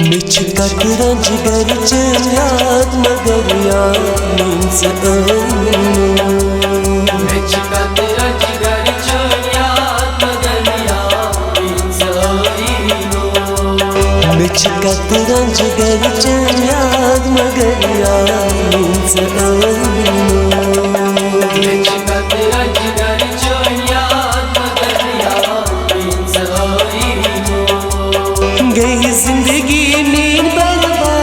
मिछ कतरा जिगर याद मगर याद नींद से मिछ कतरा जिगर याद मगर याद नींद से मिछ कतरा जिगर याद मगर याद नींद से मिछ कतरा जिगर याद मगर याद नींद से गई जिंदगी नींद बर्बाद,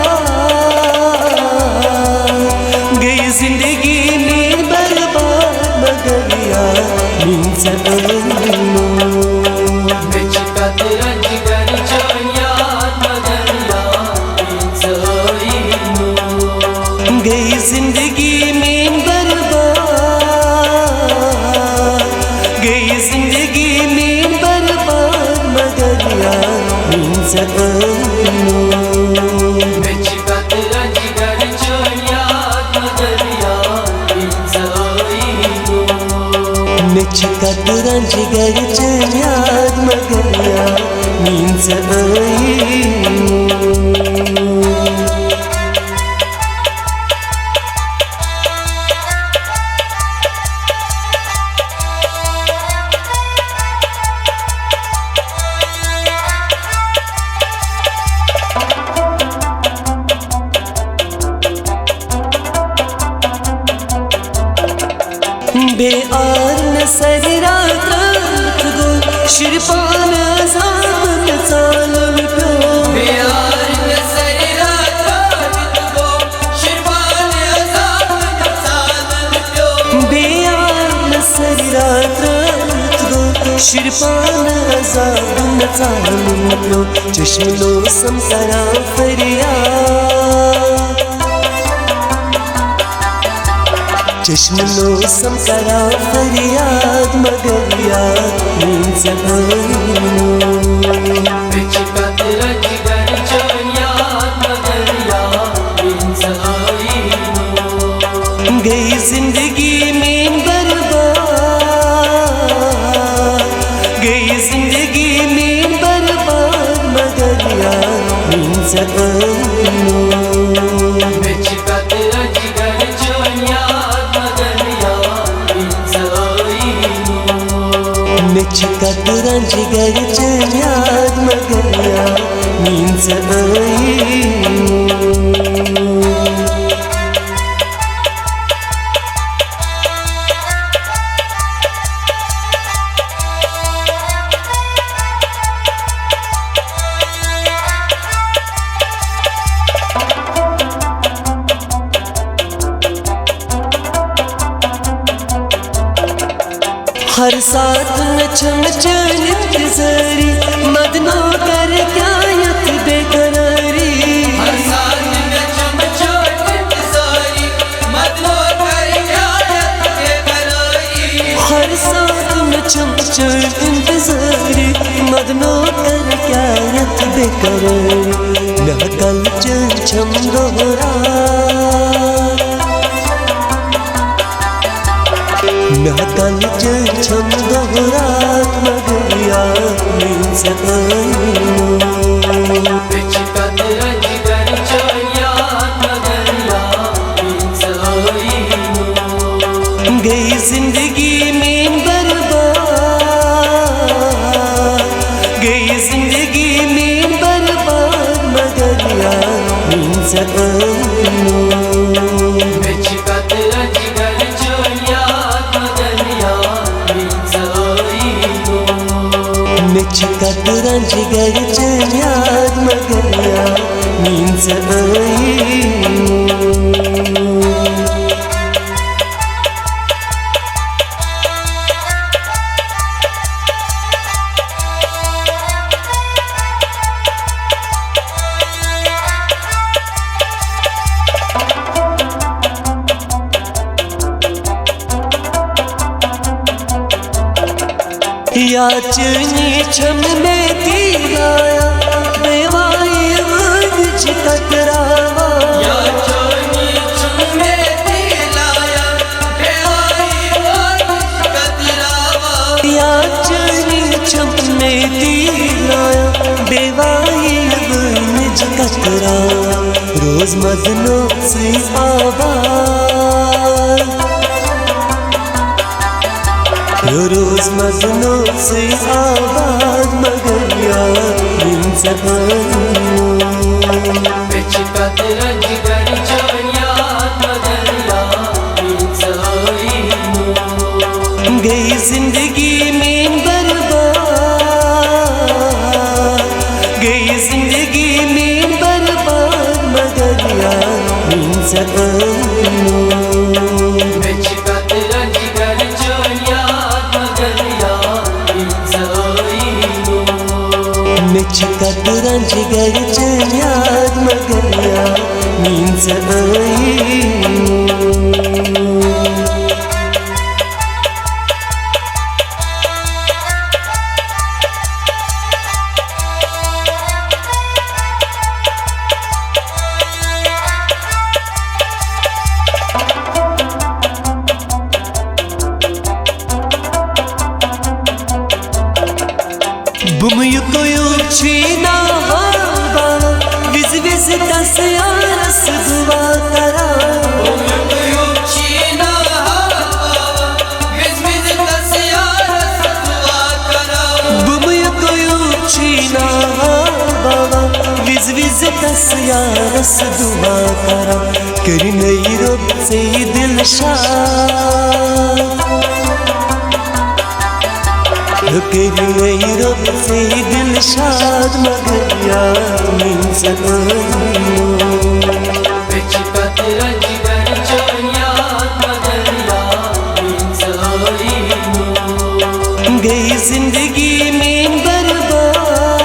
गई जिंदगी नींद बर्बाद मगर याद नींद से मिछ कतरा जिगर याद मगर याद नींद से गई जिंदगी नींद बर्बाद, गई जिंदगी नींद बर्बाद मगर याद नींद से मिछ कतरा जिगर याद मगर याद नींद से मिछ कतरा जिगर याद मगर याद नींद से बेआर नसर रात गो शिरपान अज़ाब सालन प्यो बेआर नसर रात गो शिरपान अज़ाब सालन प्यो बेआर नसर रात गो शिरपान अज़ाब सालन प्यो चश्मलो समसरा फरियाद चश्मलो समसरा फरियाद मगर याद नींद से मिछ कतरा जिगर याद मगर याद नींद से गई जिंदगी नींद बर्बाद, गई जिंदगी नींद बर्बाद मगर याद नींद से मिछ कतरा जिगर याद मगर याद नींद से मिछ कतरा जिगर याद मगर याद नींद से हर साथ न चमचन इंतज़ारी मदनो कर क्या यत बेकरारी हर साथ न चमचन इंतज़ारी मदनो कर क्या यत बेकरारी हर साथ न चमचन इंतज़ारी मदनो कर क्या यत बेकरारी न कल चम दोहरा न कल छम दोहरात मगर याद नींद से मिछ कतरा जिगर याद मगर याद नींद से गई जिंदगी नींद बर्बाद, गई जिंदगी नींद बर्बाद मगर याद नींद से मिछ कतरा जिगर याद मगर याद नींद से मिछ कतरा जिगर याद मगर याद नींद से याचनी छम में तीराया बेवाई आज कतरावा याचनी छम में तीराया बेवाई आज कतरावा याचनी छम में तीराया बेवाई निज कतरावा रोज मदनो से आबाद रोज मदनो से आबाद मगर यार इनसे बिच कतरन जिगर चोयात मगर यार इनसे गई जिंदगी में बर्बाद गई जिंदगी में बर्बाद मगर यार इनसे बिच कतरन जिगर चोयात मगर यार इनसे मिच कतरन जिगर चोयात मगर यार इनसे Bumuyu koyup çiğna hava Viz viz tasyaras dua kara Bumuyu koyup çiğna hava Viz viz tasyaras dua kara Bumuyu koyup çiğna hava Viz viz tasyaras dua kara Kırmayı Rab se dilşad करी रब से दिलशाद मगर यार इनसे बिच कतरन जिगर चोयात मगर यार इनसे गई जिंदगी में बर्बाद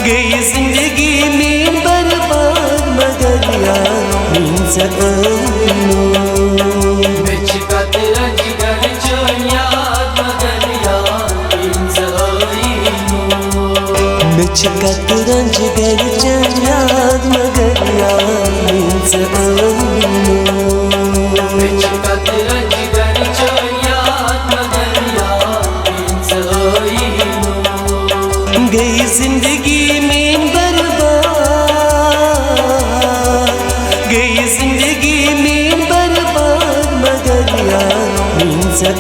गई जिंदगी में बर्बाद मगर यार इनसे बिच कतरन जिगर चोयात मगर यार इनसे मिच कतरन जिगर चोयात मगर यार इनसे बिच कतरन जिगर चोयात मगर यार इनसे गई जिंदगी में बर्बाद गई जिंदगी में बर्बाद मगर यार इनसे